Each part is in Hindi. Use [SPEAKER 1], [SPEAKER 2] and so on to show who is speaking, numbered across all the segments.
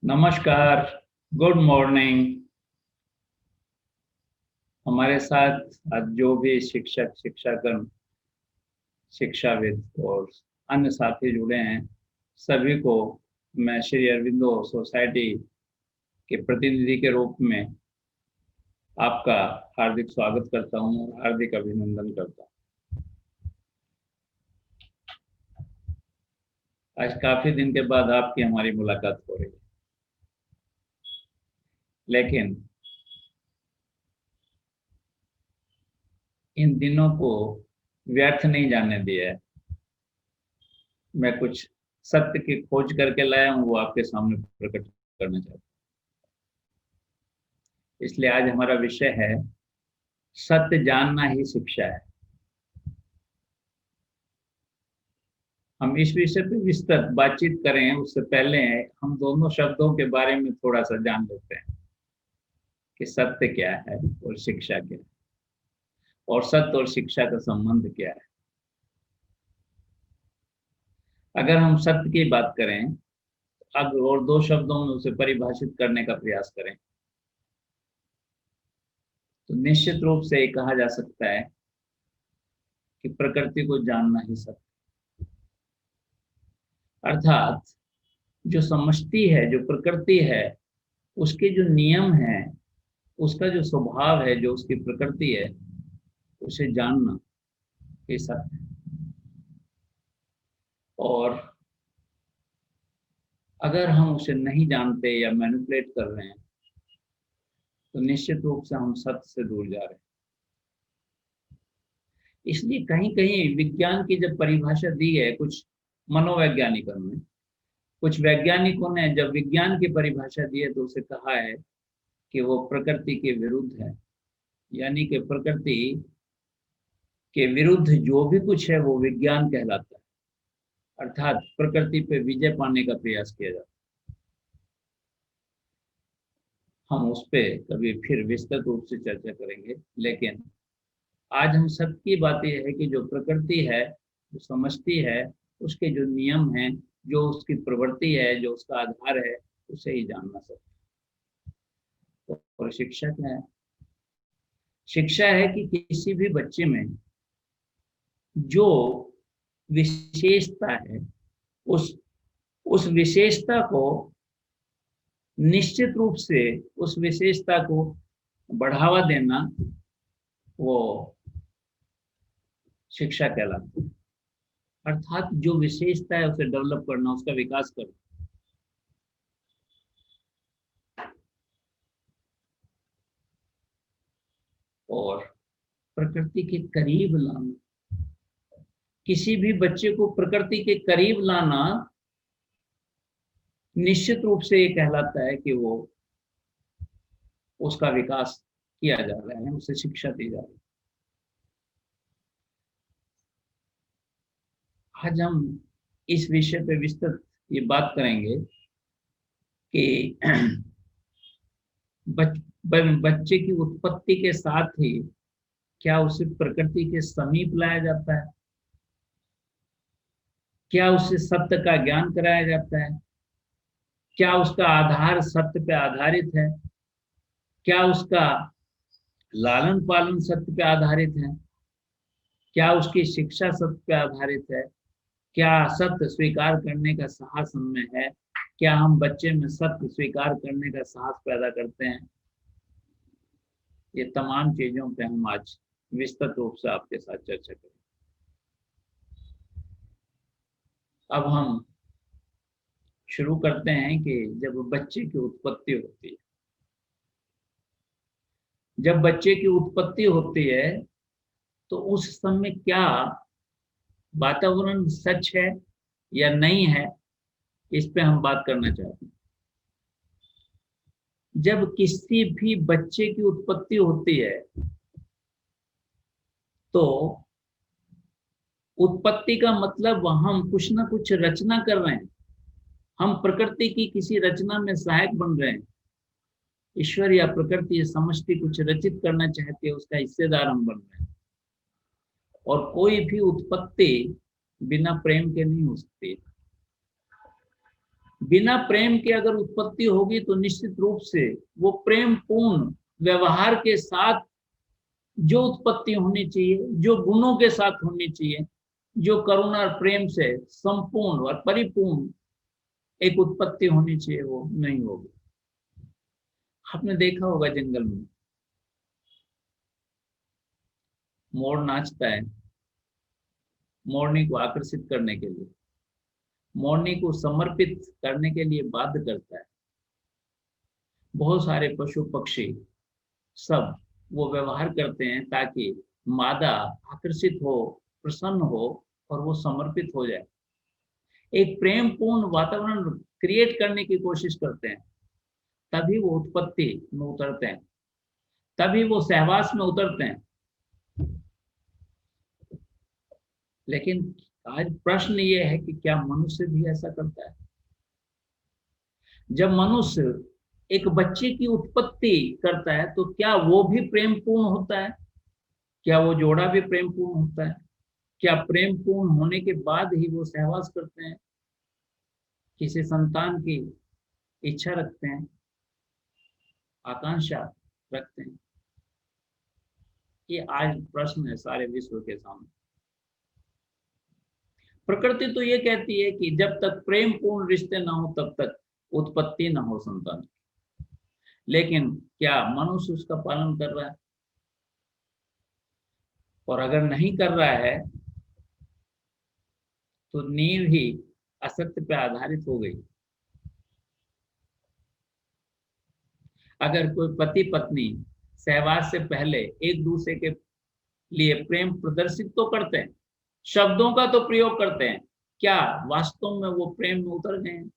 [SPEAKER 1] नमस्कार। Good morning. हमारे साथ आज जो भी शिक्षक शिक्षागण शिक्षाविद और अन्य साथी जुड़े हैं, सभी को मैं श्री अरविंदो सोसाइटी के प्रतिनिधि के रूप में आपका हार्दिक स्वागत करता हूँ और हार्दिक अभिनंदन करता हूँ। आज काफी दिन के बाद आपकी हमारी मुलाकात हो रही है, लेकिन इन दिनों को व्यर्थ नहीं जाने दिया है। मैं कुछ सत्य की खोज करके लाया हूँ, वो आपके सामने प्रकट करना चाहता हूँ। इसलिए आज हमारा विषय है सत्य जानना ही शिक्षा है। हम इस विषय पे विस्तृत बातचीत करें उससे पहले हम दोनों शब्दों के बारे में थोड़ा सा जान लेते हैं कि सत्य क्या है और शिक्षा क्या है, और सत्य और शिक्षा का संबंध क्या है। अगर हम सत्य की बात करें, अब और दो शब्दों में उसे परिभाषित करने का प्रयास करें, तो निश्चित रूप से ये कहा जा सकता है कि प्रकृति को जानना ही सत्य, अर्थात जो समष्टि है, जो प्रकृति है, उसके जो नियम है, उसका जो स्वभाव है, जो उसकी प्रकृति है, उसे जानना ये सत्य है। और अगर हम उसे नहीं जानते या मैनिपुलेट कर रहे हैं, तो निश्चित रूप से हम सत्य से दूर जा रहे हैं। इसलिए कहीं कहीं विज्ञान की जब परिभाषा दी है कुछ मनोवैज्ञानिकों ने, कुछ वैज्ञानिकों ने जब विज्ञान की परिभाषा दी है, तो उसे कहा है कि वो प्रकृति के विरुद्ध है, यानी कि प्रकृति के विरुद्ध जो भी कुछ है वो विज्ञान कहलाता है, अर्थात प्रकृति पे विजय पाने का प्रयास किया जाता है। हम उस पर कभी फिर विस्तृत रूप से चर्चा करेंगे, लेकिन आज हम सबकी बात यह है कि जो प्रकृति है, जो समष्टि है, उसके जो नियम हैं, जो उसकी प्रवृत्ति है, जो उसका आधार है, उसे ही जानना सकते हैं। और शिक्षा क्या है? शिक्षा है कि किसी भी बच्चे में जो विशेषता है, उस उस विशेषता को निश्चित रूप से उस विशेषता को बढ़ावा देना, वो शिक्षा कहलाती है। अर्थात जो विशेषता है उसे डेवलप करना, उसका विकास करना। और प्रकृति के करीब लाना, किसी भी बच्चे को प्रकृति के करीब लाना निश्चित रूप से ये कहलाता है कि वो उसका विकास किया जा रहा है, उसे शिक्षा दी जा रही है। आज हम इस विषय पे विस्तृत ये बात करेंगे कि बच्चे की उत्पत्ति के साथ ही क्या उसे प्रकृति के समीप लाया जाता है, क्या उसे सत्य का ज्ञान कराया जाता है, क्या उसका आधार सत्य पे आधारित है, क्या उसका लालन पालन सत्य पे आधारित है, क्या उसकी शिक्षा सत्य पे आधारित है, क्या सत्य स्वीकार करने का साहस हमें है, क्या हम बच्चे में सत्य स्वीकार करने का साहस पैदा करते हैं। ये तमाम चीजों पे हम आज विस्तृत रूप से आपके साथ चर्चा करें। अब हम शुरू करते हैं कि जब बच्चे की उत्पत्ति होती है, जब बच्चे की उत्पत्ति होती है, तो उस समय क्या वातावरण सच है या नहीं है, इस पे हम बात करना चाहते हैं। जब किसी भी बच्चे की उत्पत्ति होती है, तो उत्पत्ति का मतलब हम कुछ ना कुछ रचना कर रहे हैं, हम प्रकृति की किसी रचना में सहायक बन रहे हैं। ईश्वर या प्रकृति समष्टि कुछ रचित करना चाहती है, उसका हिस्सेदार हम बन रहे हैं। और कोई भी उत्पत्ति बिना प्रेम के नहीं हो सकती। बिना प्रेम के अगर उत्पत्ति होगी तो निश्चित रूप से वो प्रेम पूर्ण व्यवहार के साथ जो उत्पत्ति होनी चाहिए, जो गुणों के साथ होनी चाहिए, जो करुणा और प्रेम से संपूर्ण और परिपूर्ण एक उत्पत्ति होनी चाहिए, वो नहीं होगी। आपने देखा होगा जंगल में मोर नाचता है मोरनी को आकर्षित करने के लिए, मोरनी को समर्पित करने के लिए बाध्य करता है। बहुत सारे पशु पक्षी सब वो व्यवहार करते हैं ताकि मादा आकर्षित हो, प्रसन्न हो और वो समर्पित हो जाए। एक प्रेम पूर्ण वातावरण क्रिएट करने की कोशिश करते हैं, तभी वो उत्पत्ति में उतरते हैं, तभी वो सहवास में उतरते हैं। लेकिन आज प्रश्न ये है कि क्या मनुष्य भी ऐसा करता है? जब मनुष्य एक बच्चे की उत्पत्ति करता है तो क्या वो भी प्रेम पूर्ण होता है? क्या वो जोड़ा भी प्रेम पूर्ण होता है? क्या प्रेम पूर्ण होने के बाद ही वो सहवास करते हैं, किसी संतान की इच्छा रखते हैं, आकांक्षा रखते हैं? ये आज प्रश्न है सारे विश्व के सामने। प्रकृति तो ये कहती है कि जब तक प्रेम पूर्ण रिश्ते ना हो तब तक उत्पत्ति ना हो संतान। लेकिन क्या मनुष्य उसका पालन कर रहा है? और अगर नहीं कर रहा है तो नींव ही असत्य पे आधारित हो गई। अगर कोई पति पत्नी सहवास से पहले एक दूसरे के लिए प्रेम प्रदर्शित तो करते हैं, शब्दों का तो प्रयोग करते हैं, क्या वास्तव में वो प्रेम में उतर गए हैं?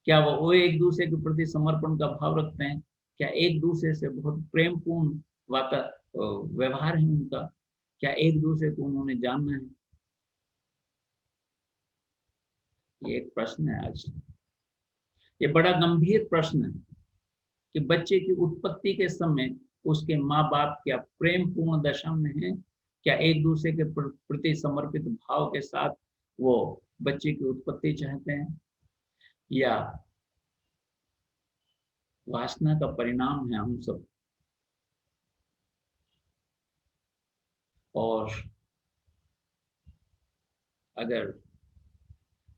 [SPEAKER 1] क्या वो एक दूसरे के प्रति समर्पण का भाव रखते हैं? क्या एक दूसरे से बहुत प्रेम पूर्ण वाता व्यवहार है उनका? क्या एक दूसरे को उन्होंने जानना है? ये एक प्रश्न है आज। ये बड़ा गंभीर प्रश्न है कि बच्चे की उत्पत्ति के समय उसके माँ बाप क्या प्रेम पूर्ण दशा में है? क्या एक दूसरे के प्रति समर्पित भाव के साथ वो बच्चे की उत्पत्ति चाहते हैं, या वासना का परिणाम है हम सब? और अगर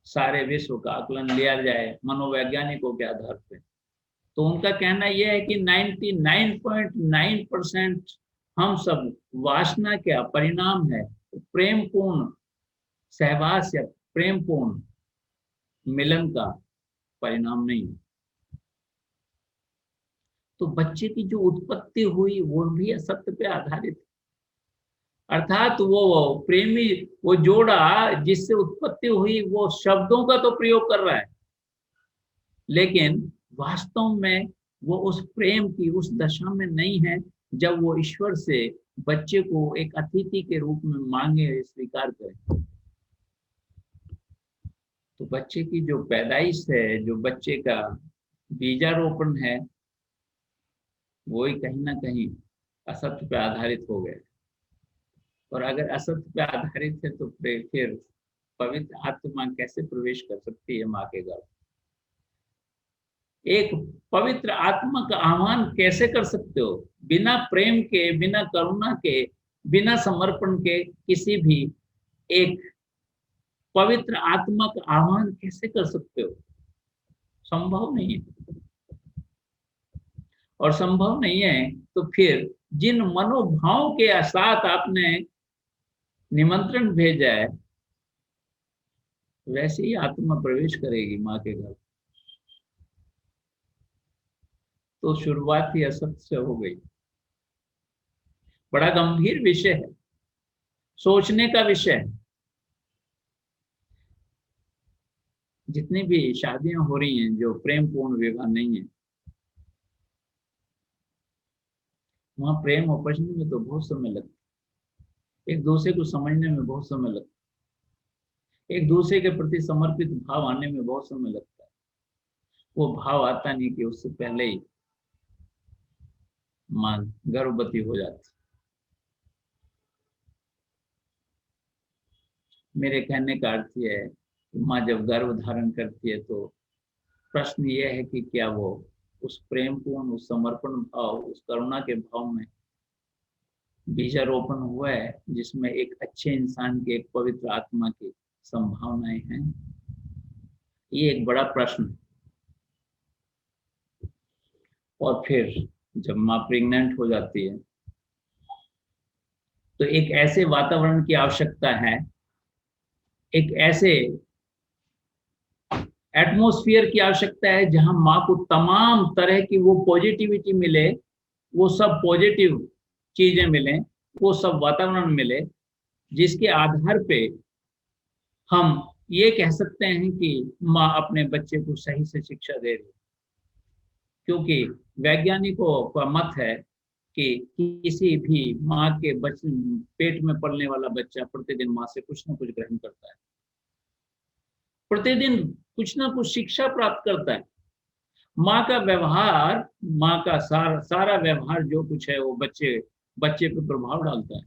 [SPEAKER 1] सारे विश्व का आकलन लिया जाए मनोवैज्ञानिकों के आधार पर, तो उनका कहना यह है कि 99.9% हम सब वासना का परिणाम है, प्रेम पूर्ण सहवास या प्रेम पूर्ण मिलन का परिणाम नहीं। तो बच्चे की जो उत्पत्ति हुई वो भी असत्य पे आधारित, अर्थात वो प्रेमी, वो जोड़ा जिससे उत्पत्ति हुई वो शब्दों का तो प्रयोग कर रहा है, लेकिन वास्तव में वो उस प्रेम की उस दशा में नहीं है जब वो ईश्वर से बच्चे को एक अतिथि के रूप में मांगे, स्वीकार करे। तो बच्चे की जो पैदाइश है, जो बच्चे का बीजारोपण है, वो ही कहीं ना कहीं असत्य पे आधारित हो गए। और अगर असत्य पे आधारित है तो फिर पवित्र आत्मा कैसे प्रवेश कर सकती है माँ के गर्भ? एक पवित्र आत्मा का आह्वान कैसे कर सकते हो? बिना प्रेम के, बिना करुणा के, बिना समर्पण के किसी भी एक पवित्र आत्मा का आह्वान कैसे कर सकते हो? संभव नहीं है। और संभव नहीं है तो फिर जिन मनोभाव के साथ आपने निमंत्रण भेजा है वैसे ही आत्मा प्रवेश करेगी माँ के घर। तो शुरुआत ही असत्य से हो गई। बड़ा गंभीर विषय है, सोचने का विषय है। जितनी भी शादियां हो रही हैं जो प्रेम पूर्ण विवाह नहीं है, वहां प्रेम उपजने में तो बहुत समय लगता है, एक दूसरे को समझने में बहुत समय लगता है, एक दूसरे के प्रति समर्पित भाव आने में बहुत समय लगता है। वो भाव आता नहीं कि उससे पहले ही मां गर्भवती हो जाती। मेरे कहने का अर्थ यह है कि माँ जब गर्भ धारण करती है तो प्रश्न ये है कि क्या वो उस प्रेम पूर्ण, उस समर्पण भाव, उस करुणा के भाव में बीजारोपण हुआ है जिसमें एक अच्छे इंसान की, एक पवित्र आत्मा की संभावनाएं हैं? ये एक बड़ा प्रश्न है। और फिर जब माँ प्रेग्नेंट हो जाती है तो एक ऐसे वातावरण की आवश्यकता है, एक ऐसे एटमॉस्फेयर की आवश्यकता है जहां माँ को तमाम तरह की वो पॉजिटिविटी मिले, वो सब पॉजिटिव चीजें मिले, वो सब वातावरण मिले जिसके आधार पे हम ये कह सकते हैं कि माँ अपने बच्चे को सही से शिक्षा दे रही है। क्योंकि वैज्ञानिकों का मत है कि किसी भी माँ के पेट में पलने वाला बच्चा प्रतिदिन माँ से कुछ ना कुछ ग्रहण करता है, प्रतिदिन कुछ ना कुछ शिक्षा प्राप्त करता है। माँ का व्यवहार, माँ का सारा व्यवहार जो कुछ है वो बच्चे पे प्रभाव डालता है।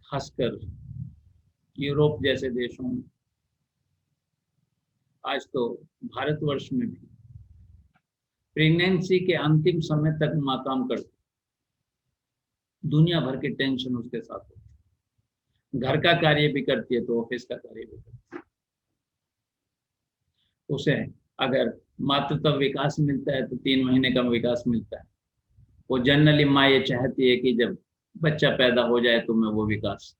[SPEAKER 1] खासकर यूरोप जैसे देशों में, आज तो भारतवर्ष में भी प्रेगनेंसी के अंतिम समय तक माँ काम करती, दुनिया भर की टेंशन उसके साथ होती है, घर का कार्य भी करती है तो ऑफिस का कार्य भी करती है। उसे अगर मातृत्व विकास मिलता है तो 3 महीने का विकास मिलता है। वो जनरली माँ ये चाहती है कि जब बच्चा पैदा हो जाए तो मैं वो विकास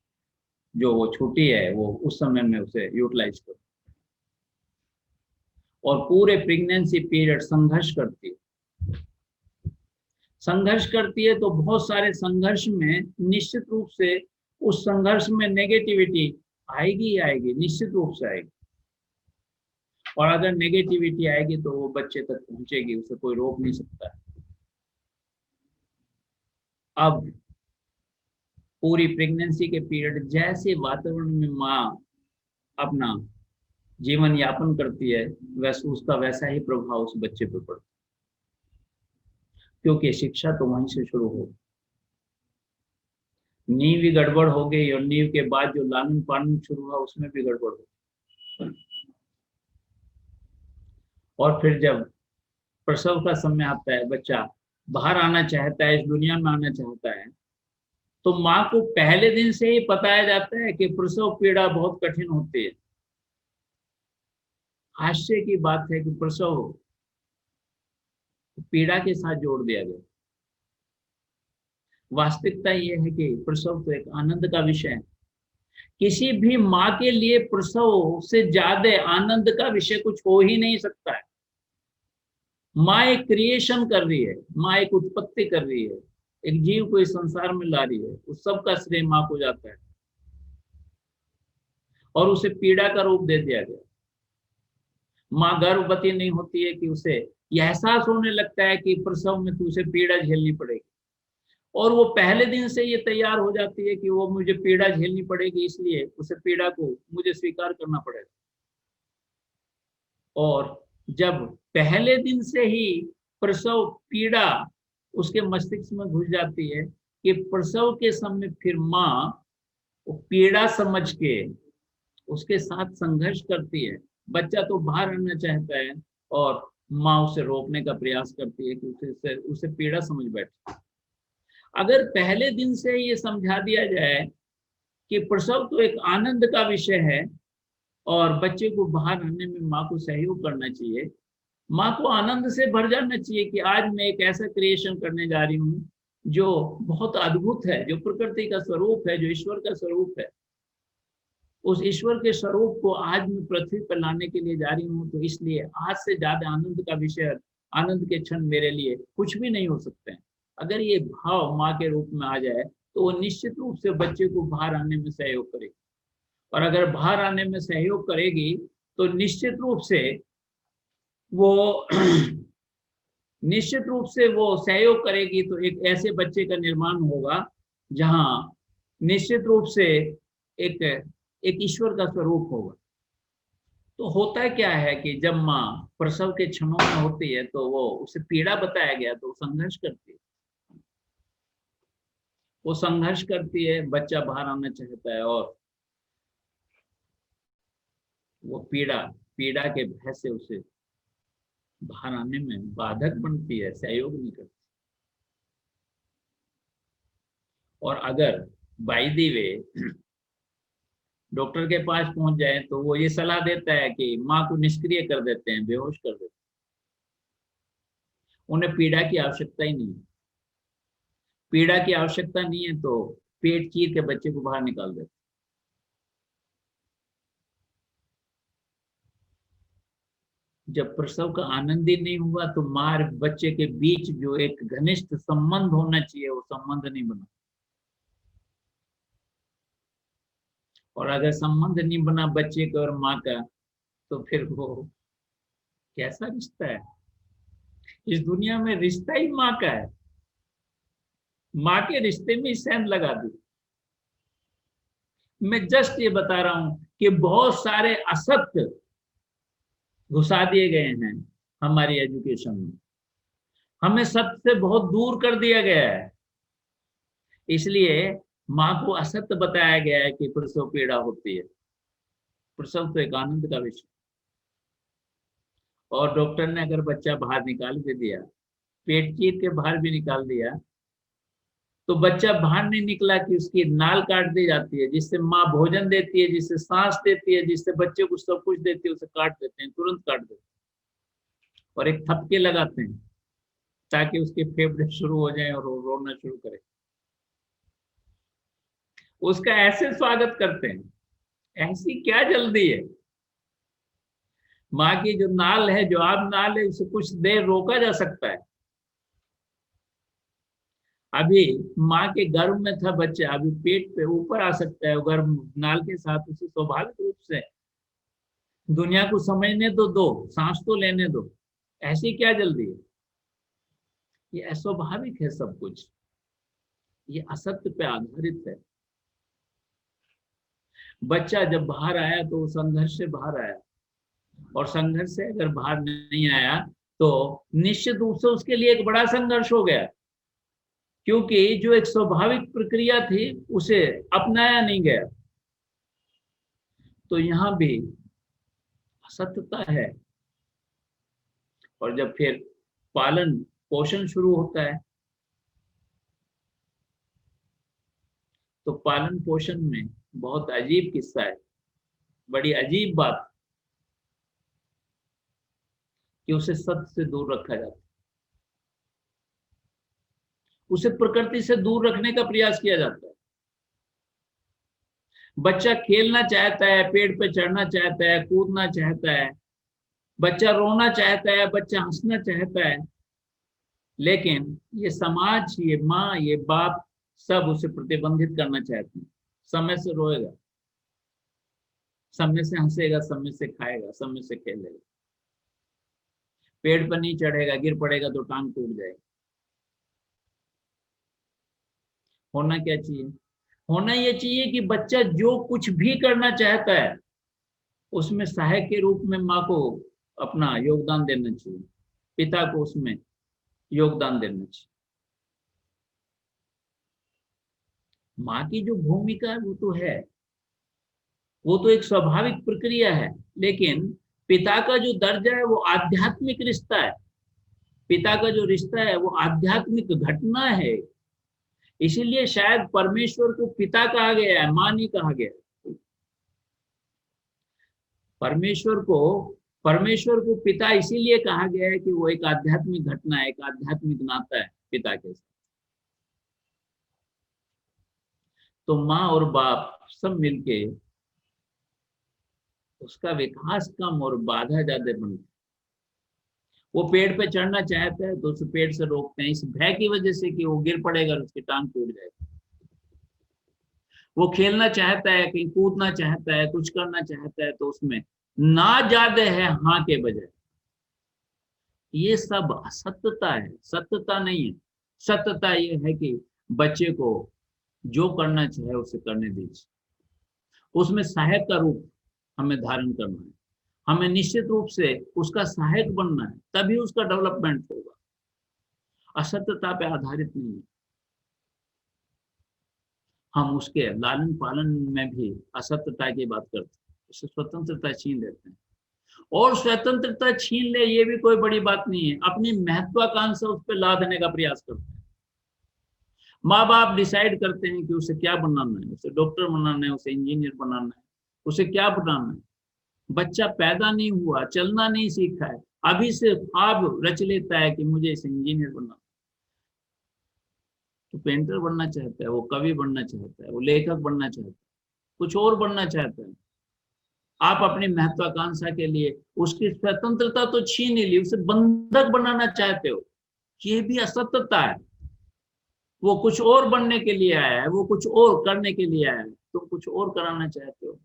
[SPEAKER 1] जो वो छुट्टी है वो उस समय में उसे यूटिलाइज करूं। और पूरे प्रेगनेंसी पीरियड संघर्ष करती है, संघर्ष करती है। तो बहुत सारे संघर्ष में निश्चित रूप से उस संघर्ष में नेगेटिविटी आएगी ही आएगी, निश्चित रूप से आएगी। और अगर नेगेटिविटी आएगी तो वो बच्चे तक पहुंचेगी, उसे कोई रोक नहीं सकता है। अब पूरी प्रेगनेंसी के पीरियड जैसे वातावरण में माँ अपना जीवन यापन करती है, वैसे उसका वैसा ही प्रभाव उस बच्चे पर पड़ता है। क्योंकि शिक्षा तो वहीं से शुरू हो, नींव भी गड़बड़ हो गई और नींव के बाद जो लालन पालन शुरू हुआ उसमें भी गड़बड़ हो। और फिर जब प्रसव का समय आता है, बच्चा बाहर आना चाहता है, इस दुनिया में आना चाहता है, तो माँ को पहले दिन से ही बताया जाता है कि प्रसव पीड़ा बहुत कठिन होती है। आश्चर्य की बात है कि प्रसव पीड़ा के साथ जोड़ दिया गया। वास्तविकता यह है कि प्रसव तो एक आनंद का विषय है। किसी भी माँ के लिए प्रसव से ज्यादा आनंद का विषय कुछ हो ही नहीं सकता है। माँ एक क्रिएशन कर रही है, माँ एक उत्पत्ति कर रही है, एक जीव को इस संसार में ला रही है, उस सब का श्रेय माँ को जाता है। और उसे पीड़ा का रूप दे दिया गया। माँ गर्भवती नहीं होती है कि उसे यह एहसास होने लगता है कि प्रसव में तो उसे पीड़ा झेलनी पड़ेगी, और वो पहले दिन से ये तैयार हो जाती है कि वो मुझे पीड़ा झेलनी पड़ेगी, इसलिए उसे पीड़ा को मुझे स्वीकार करना पड़ेगा। और जब पहले दिन से ही प्रसव पीड़ा उसके मस्तिष्क में घुस जाती है कि प्रसव के समय फिर माँ पीड़ा समझ के उसके साथ संघर्ष करती है। बच्चा तो बाहर आना चाहता है और माँ उसे रोकने का प्रयास करती है कि उसे पीड़ा समझ बैठे। अगर पहले दिन से ये समझा दिया जाए कि प्रसव तो एक आनंद का विषय है और बच्चे को बाहर आने में माँ को सहयोग करना चाहिए, माँ को आनंद से भर जाना चाहिए कि आज मैं एक ऐसा क्रिएशन करने जा रही हूँ जो बहुत अद्भुत है, जो प्रकृति का स्वरूप है, जो ईश्वर का स्वरूप है। उस ईश्वर के स्वरूप को आज मैं पृथ्वी पर लाने के लिए जा रही हूँ, तो इसलिए आज से ज्यादा आनंद का विषय, आनंद के क्षण मेरे लिए कुछ भी नहीं हो सकते हैं। अगर ये भाव माँ के रूप में आ जाए तो वो निश्चित रूप से बच्चे को बाहर आने में सहयोग करेगी। और अगर बाहर आने में सहयोग करेगी तो निश्चित रूप से वो निश्चित रूप से वो सहयोग करेगी तो एक ऐसे बच्चे का निर्माण होगा जहां निश्चित रूप से एक एक ईश्वर का स्वरूप होगा। तो होता क्या है कि जब माँ प्रसव के क्षणों में होती है तो वो उसे पीड़ा बताया गया तो संघर्ष करती है, वो संघर्ष करती है, बच्चा बाहर आना चाहता है और वो पीड़ा पीड़ा के भय से उसे बाहर आने में बाधक बनती है, सहयोग नहीं करती। और अगर बाय द वे डॉक्टर के पास पहुंच जाए तो वो ये सलाह देता है कि माँ को निष्क्रिय कर देते हैं, बेहोश कर देते हैं, उन्हें पीड़ा की आवश्यकता ही नहीं है। पीड़ा की आवश्यकता नहीं है तो पेट चीर के बच्चे को बाहर निकाल देते। जब प्रसव का आनंद ही नहीं हुआ तो माँ और बच्चे के बीच जो एक घनिष्ठ संबंध होना चाहिए वो संबंध नहीं बना। और अगर संबंध नहीं बना बच्चे का और माँ का तो फिर वो कैसा रिश्ता है? इस दुनिया में रिश्ता ही माँ का है। माँ के रिश्ते में सेंध लगा दी। मैं जस्ट ये बता रहा हूं कि बहुत सारे असत्य घुसा दिए गए हैं हमारी एजुकेशन में, हमें सत्य से बहुत दूर कर दिया गया है। इसलिए माँ को असत्य बताया गया है कि प्रसव पीड़ा होती है। प्रसव तो एक आनंद का विषय। और डॉक्टर ने अगर बच्चा बाहर निकाल के दिया, पेट चीर के बाहर भी निकाल दिया, तो बच्चा बाहर नहीं निकला कि उसकी नाल काट दी जाती है, जिससे माँ भोजन देती है, जिससे सांस देती है, जिससे बच्चे को सब कुछ देती है, उसे काट देते हैं, तुरंत काट देते हैं और एक थपके लगाते हैं ताकि उसके फेफड़े शुरू हो जाएं और वो रोना शुरू करे। उसका ऐसे स्वागत करते हैं। ऐसी क्या जल्दी है? माँ की जो नाल है, जो आब नाल है, उसे कुछ देर रोका जा सकता है। अभी माँ के गर्भ में था बच्चा, अभी पेट पे ऊपर आ सकता है गर्भ नाल के साथ, उसे स्वाभाविक रूप से दुनिया को समझने तो दो, सांस तो लेने दो। ऐसी क्या जल्दी है? ये अस्वाभाविक है सब कुछ, ये असत्य पे आधारित है। बच्चा जब बाहर आया तो संघर्ष से बाहर आया, और संघर्ष से अगर बाहर नहीं आया तो निश्चित रूप से उसके लिए एक बड़ा संघर्ष हो गया, क्योंकि जो एक स्वाभाविक प्रक्रिया थी उसे अपनाया नहीं गया। तो यहां भी असत्यता है। और जब फिर पालन पोषण शुरू होता है तो पालन पोषण में बहुत अजीब किस्सा है, बड़ी अजीब बात, कि उसे सत्य से दूर रखा जाता है, उसे प्रकृति से दूर रखने का प्रयास किया जाता है। बच्चा खेलना चाहता है, पेड़ पे चढ़ना चाहता है, कूदना चाहता है, बच्चा रोना चाहता है, बच्चा हंसना चाहता है, लेकिन ये समाज, ये माँ, ये बाप सब उसे प्रतिबंधित करना चाहते हैं। समय से रोएगा, समय से हंसेगा, समय से खाएगा, समय से खेलेगा, पेड़ पर नहीं चढ़ेगा, गिर पड़ेगा तो टांग टूट जाएगी। होना क्या चाहिए? होना यह चाहिए कि बच्चा जो कुछ भी करना चाहता है उसमें सहायक के रूप में माँ को अपना योगदान देना चाहिए, पिता को उसमें योगदान देना चाहिए। माँ की जो भूमिका है वो तो है, वो तो एक स्वाभाविक प्रक्रिया है, लेकिन पिता का जो दर्जा है वो आध्यात्मिक रिश्ता है। पिता का जो रिश्ता है वो आध्यात्मिक घटना है। इसीलिए शायद परमेश्वर को पिता कहा गया है, माँ नहीं कहा गया। परमेश्वर को पिता इसीलिए कहा गया है कि वो एक आध्यात्मिक घटना है, एक आध्यात्मिक नाता है पिता के साथ। तो माँ और बाप सब मिलके उसका विकास कम और बाधा ज्यादा बनती। वो पेड़ पे चढ़ना चाहता है तो उसे पेड़ से रोकते हैं इस भय की वजह से कि वो गिर पड़ेगा और उसकी टांग टूट जाएगी। वो खेलना चाहता है, कहीं कूदना चाहता है, कुछ करना चाहता है, तो उसमें ना ज्यादा है हाँ के बजाय। ये सब असत्यता है, सत्यता नहीं है। सत्यता ये है कि बच्चे को जो करना चाहे उसे करने दीजिए, उसमें सहायक का रूप हमें धारण करना है, हमें निश्चित रूप से उसका सहायक बनना है, तभी उसका डेवलपमेंट होगा। असत्यता पे आधारित नहीं है। हम उसके लालन पालन में भी असत्यता की बात करते हैं, उसे स्वतंत्रता छीन लेते हैं। और स्वतंत्रता छीन ले ये भी कोई बड़ी बात नहीं है, अपनी महत्वाकांक्षा उस पर लादने का प्रयास करते हैं। माँ बाप डिसाइड करते हैं कि उसे क्या बनाना है, उसे डॉक्टर बनाना है, उसे इंजीनियर बनाना है, उसे क्या बनाना है। बच्चा पैदा नहीं हुआ, चलना नहीं सीखा है, अभी से ख्वाब रच लेता है कि मुझे इसे इंजीनियर बनना, तो पेंटर बनना चाहता है, वो कवि बनना चाहता है, वो लेखक बनना चाहता है, कुछ और बनना चाहता है। आप अपनी महत्वाकांक्षा के लिए उसकी स्वतंत्रता तो छीन ही ली, उसे बंधक बनाना चाहते हो, ये भी असत्यता है। वो कुछ और बनने के लिए आया है, वो कुछ और करने के लिए आया है, तुम कुछ और कराना चाहते हो।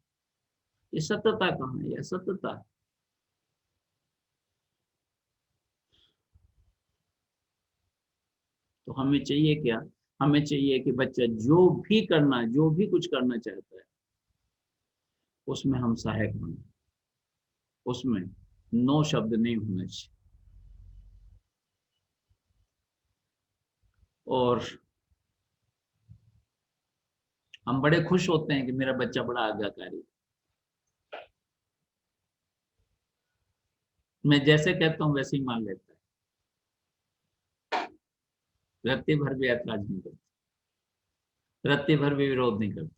[SPEAKER 1] ये सत्यता कहाँ है? ये असत्यता है। तो हमें चाहिए क्या? हमें चाहिए कि बच्चा जो भी करना, जो भी कुछ करना चाहता है, उसमें हम सहायक बने, उसमें नो शब्द नहीं होना चाहिए। और हम बड़े खुश होते हैं कि मेरा बच्चा बड़ा आज्ञाकारी है। मैं जैसे कहता हूँ वैसे ही मान लेता है, रत्ती भर भी ऐतराज नहीं करता, रत्ती भर भी विरोध नहीं करता।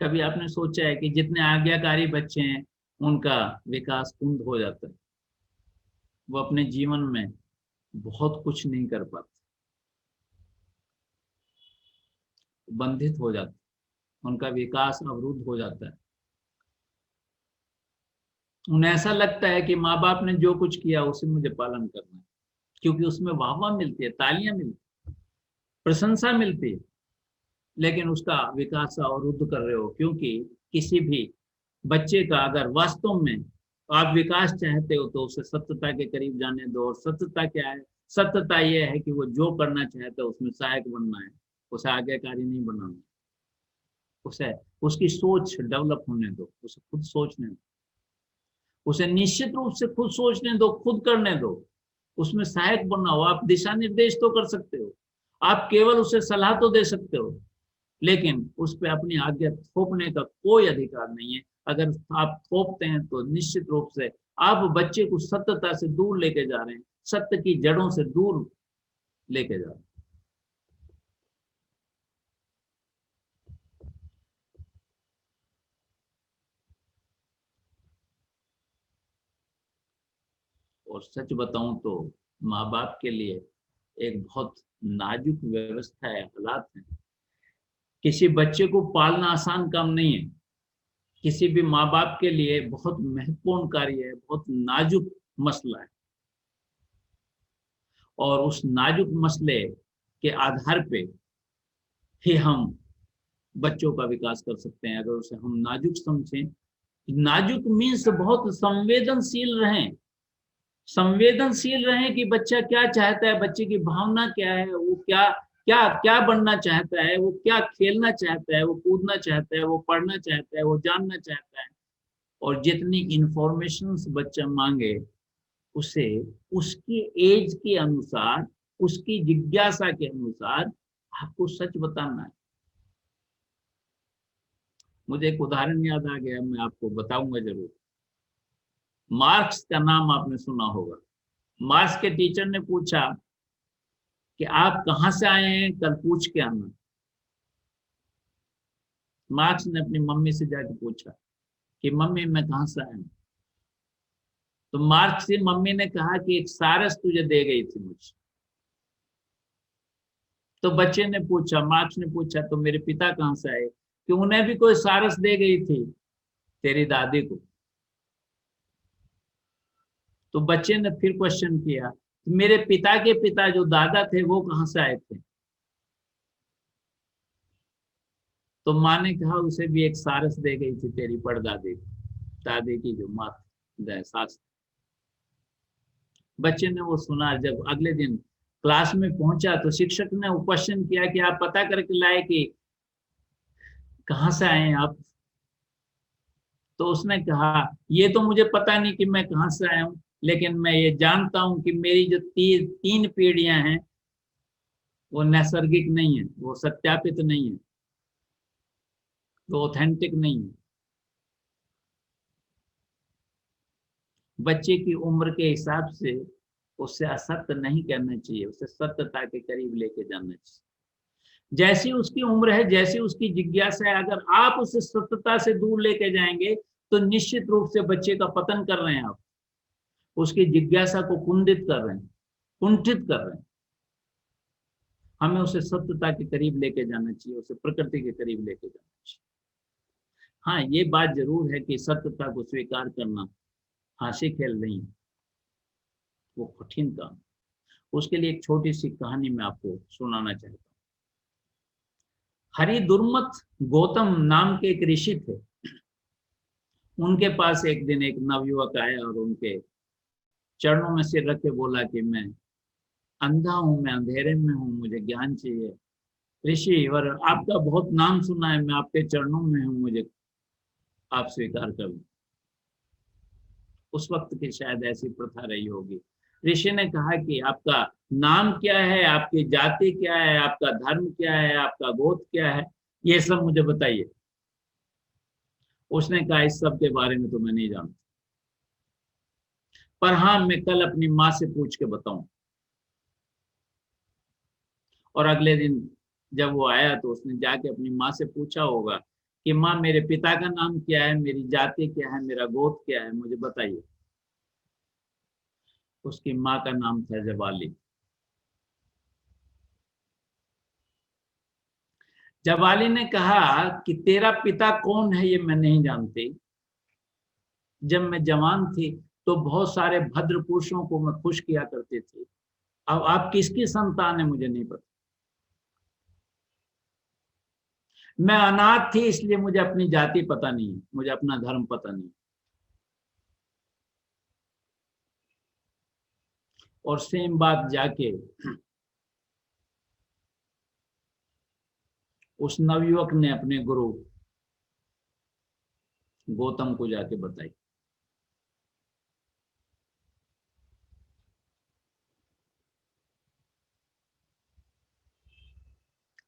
[SPEAKER 1] कभी आपने सोचा है कि जितने आज्ञाकारी बच्चे हैं उनका विकास कुंद हो जाता है, वो अपने जीवन में बहुत कुछ नहीं कर पाते, बंधित हो जाते, उनका विकास अवरुद्ध हो जाता है। उन्हें ऐसा लगता है कि माँ बाप ने जो कुछ किया उसे मुझे पालन करना है, क्योंकि उसमें वाहवाह मिलती है, तालियां मिलती, प्रशंसा मिलती है। लेकिन उसका विकास अवरुद्ध कर रहे हो, क्योंकि किसी भी बच्चे का अगर वास्तव में आप विकास चाहते हो तो उसे सत्यता के करीब जाने दो। और सत्यता क्या है? सत्यता यह है कि वो जो करना चाहता है उसमें सहायक बनना है, उसे आज्ञाकारी नहीं बनाना। उसे उसकी सोच डेवलप होने दो, उसे खुद सोचने दो, उसे निश्चित रूप से खुद सोचने दो, खुद करने दो, उसमें सहायक बनाओ। आप दिशा निर्देश तो कर सकते हो, आप केवल उसे सलाह तो दे सकते हो, लेकिन उस पर अपनी आज्ञा थोपने का कोई अधिकार नहीं है। अगर आप थोपते हैं तो निश्चित रूप से आप बच्चे को सत्यता से दूर लेके जा रहे हैं, सत्य की जड़ों से दूर लेके जा रहे हैं। और सच बताऊं तो माँ बाप के लिए एक बहुत नाजुक व्यवस्था है, हालात है। किसी बच्चे को पालना आसान काम नहीं है, किसी भी माँ बाप के लिए बहुत महत्वपूर्ण कार्य है, बहुत नाजुक मसला है। और उस नाजुक मसले के आधार पे ही हम बच्चों का विकास कर सकते हैं, अगर उसे हम नाजुक समझें। नाजुक मीन्स बहुत संवेदनशील रहें, संवेदनशील रहें कि बच्चा क्या चाहता है, बच्चे की भावना क्या है, वो क्या क्या क्या बनना चाहता है, वो क्या खेलना चाहता है, वो कूदना चाहता है, वो पढ़ना चाहता है, वो जानना चाहता है। और जितनी इंफॉर्मेशन बच्चा मांगे उसे उसकी एज के अनुसार, उसकी जिज्ञासा के अनुसार आपको सच बताना है। मुझे एक उदाहरण याद आ गया, मैं आपको बताऊंगा जरूर। मार्क्स का नाम आपने सुना होगा। मार्क्स के टीचर ने पूछा कि आप कहाँ से आए हैं, कल पूछ के आना। मार्क्स ने अपनी मम्मी से जाके पूछा कि मम्मी मैं कहाँ से आया हूँ। तो मार्क्स की मम्मी ने कहा कि एक सारस तुझे दे गई थी मुझे। तो बच्चे ने पूछा, मार्क्स ने पूछा तो मेरे पिता कहाँ से आए, कि उन्हें भी कोई सारस दे गई थी, तेरी दादी को। तो बच्चे ने फिर क्वेश्चन किया, मेरे पिता के पिता जो दादा थे वो कहाँ से आए थे। तो माँ ने कहा उसे भी एक सारस दे गई थी तेरी परदादी, दादी की जो माँ सास। बच्चे ने वो सुना। जब अगले दिन क्लास में पहुंचा तो शिक्षक ने वो क्वेश्चन किया कि आप पता करके लाए कि कहाँ से आए हैं आप। तो उसने कहा ये तो मुझे पता नहीं कि मैं कहाँ से आया हूँ, लेकिन मैं ये जानता हूँ कि मेरी जो तीन पीढ़ियां हैं वो नैसर्गिक नहीं है, वो सत्यापित नहीं है। वो ऑथेंटिक नहीं है। बच्चे की उम्र के हिसाब से उससे असत्य नहीं करना चाहिए, उसे सत्यता के करीब लेके जाना चाहिए। जैसी उसकी उम्र है, जैसी उसकी जिज्ञासा है, अगर आप उसे सत्यता से दूर लेके जाएंगे तो निश्चित रूप से बच्चे का पतन कर रहे हैं आप, उसकी जिज्ञासा को कुंठित कर रहे हैं, कुंठित कर रहे हैं। हमें उसे सत्यता के करीब लेके जाना चाहिए, उसे प्रकृति के करीब लेके जाना चाहिए। हाँ, ये बात जरूर है कि सत्यता को स्वीकार करना हंसी खेल नहीं, वो कठिन काम। उसके लिए एक छोटी सी कहानी मैं आपको सुनाना चाहता हूँ। हरि दुर्मत गौतम नाम के एक ऋषि थे। उनके पास एक दिन एक नवयुवक आया और उनके चरणों में सिर रख के बोला कि मैं अंधा हूं, मैं अंधेरे में हूं, मुझे ज्ञान चाहिए ऋषि, और आपका बहुत नाम सुना है, मैं आपके चरणों में हूं, मुझे आप स्वीकार कर लो। उस वक्त की शायद ऐसी प्रथा रही होगी। ऋषि ने कहा कि आपका नाम क्या है, आपकी जाति क्या है, आपका धर्म क्या है, आपका गोत्र क्या है, ये सब मुझे बताइए। उसने कहा इस सब के बारे में तो मैं नहीं जानता, पर हाँ मैं कल अपनी माँ से पूछ के बताऊं। और अगले दिन जब वो आया तो उसने जाके अपनी माँ से पूछा होगा कि माँ मेरे पिता का नाम क्या है, मेरी जाति क्या है, मेरा गोत्र क्या है, मुझे बताइए। उसकी माँ का नाम था जवाली। जवाली ने कहा कि तेरा पिता कौन है ये मैं नहीं जानती, जब मैं जवान थी तो बहुत सारे भद्र पुरुषों को मैं खुश किया करती थी, अब आप किसकी संतान है मुझे नहीं पता। मैं अनाथ थी इसलिए मुझे अपनी जाति पता नहीं, मुझे अपना धर्म पता नहीं। और सेम बात जाके उस नवयुवक ने अपने गुरु गौतम को जाके बताई।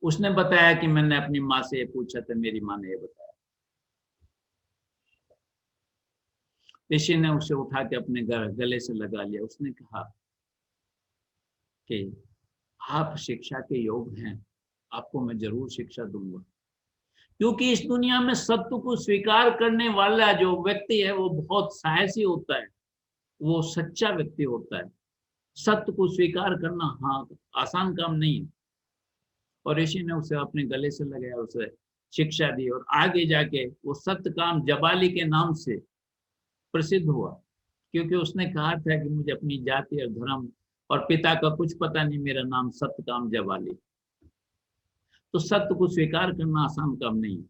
[SPEAKER 1] उसने बताया कि मैंने अपनी माँ से ये पूछा था, मेरी माँ ने ये बताया। ऋषि ने उसे उठा के अपने गले से लगा लिया। उसने कहा कि आप शिक्षा के योग हैं, आपको मैं जरूर शिक्षा दूंगा, क्योंकि इस दुनिया में सत्य को स्वीकार करने वाला जो व्यक्ति है वो बहुत साहसी होता है, वो सच्चा व्यक्ति होता है। सत्य को स्वीकार करना हाँ आसान काम नहीं है। और ऋषि ने उसे अपने गले से लगाया, उसे शिक्षा दी, और आगे जाके वो सत्य काम जबाली के नाम से प्रसिद्ध हुआ, क्योंकि उसने कहा था कि मुझे अपनी जाति और धर्म और पिता का कुछ पता नहीं, मेरा नाम सत्यकाम जबाली। तो सत्य को स्वीकार करना आसान काम नहीं है,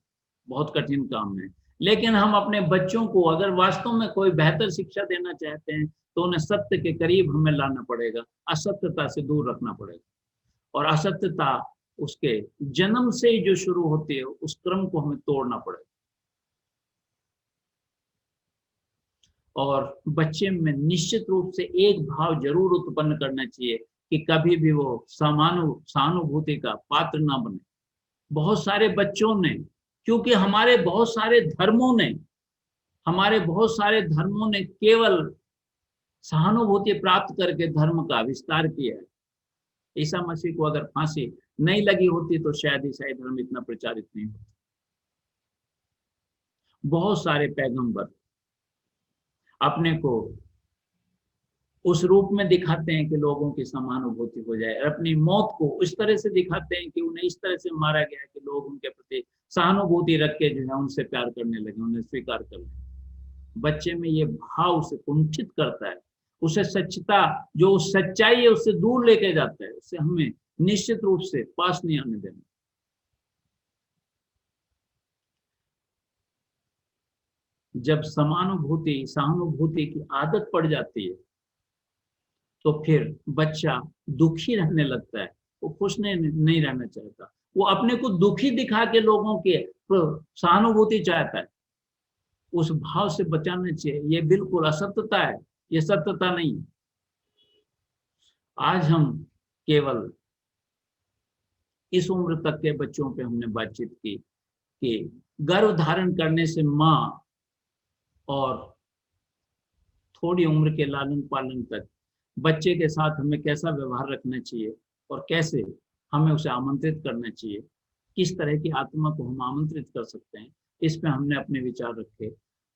[SPEAKER 1] बहुत कठिन काम है। लेकिन हम अपने बच्चों को अगर वास्तव में कोई बेहतर शिक्षा देना चाहते हैं तो उन्हें सत्य के करीब हमें लाना पड़ेगा, असत्यता से दूर रखना पड़ेगा। और असत्यता उसके जन्म से ही जो शुरू होती है उस क्रम को हमें तोड़ना पड़ेगा। और बच्चे में निश्चित रूप से एक भाव जरूर उत्पन्न करना चाहिए कि कभी भी वो सहानुभूति का पात्र ना बने। बहुत सारे बच्चों ने, क्योंकि हमारे बहुत सारे धर्मों ने केवल सहानुभूति प्राप्त करके धर्म का विस्तार किया है। ईसा मसीह को अगर फांसी नहीं लगी होती तो शायद ईसाई धर्म इतना प्रचारित नहीं होता। बहुत सारे पैगंबर अपने को उस रूप में दिखाते हैं कि लोगों की समानुभूति हो जाए, और अपनी मौत को इस तरह से दिखाते हैं कि उन्हें इस तरह से मारा गया कि लोग उनके प्रति सहानुभूति रख के जो है उनसे प्यार करने लगे, उन्हें स्वीकार कर लें। बच्चे में ये भाव उसे कुंठित करता है, उसे सच्चता जो सच्चाई है उससे दूर लेके जाता है। उससे हमें निश्चित रूप से पास नहीं आने देना। जब समानुभूति सहानुभूति की आदत पड़ जाती है तो फिर बच्चा दुखी रहने लगता है, वो खुश नहीं रहना चाहता, वो अपने को दुखी दिखा के लोगों के सहानुभूति चाहता है। उस भाव से बचाना चाहिए, ये बिल्कुल असत्यता है, ये सत्यता नहीं। आज हम केवल इस उम्र तक के बच्चों पे हमने बातचीत की कि गर्भ धारण करने से माँ और थोड़ी उम्र के लालन पालन तक बच्चे के साथ हमें कैसा व्यवहार रखना चाहिए और कैसे हमें उसे आमंत्रित करना चाहिए, किस तरह की आत्मा को हम आमंत्रित कर सकते हैं, इस पे हमने अपने विचार रखे।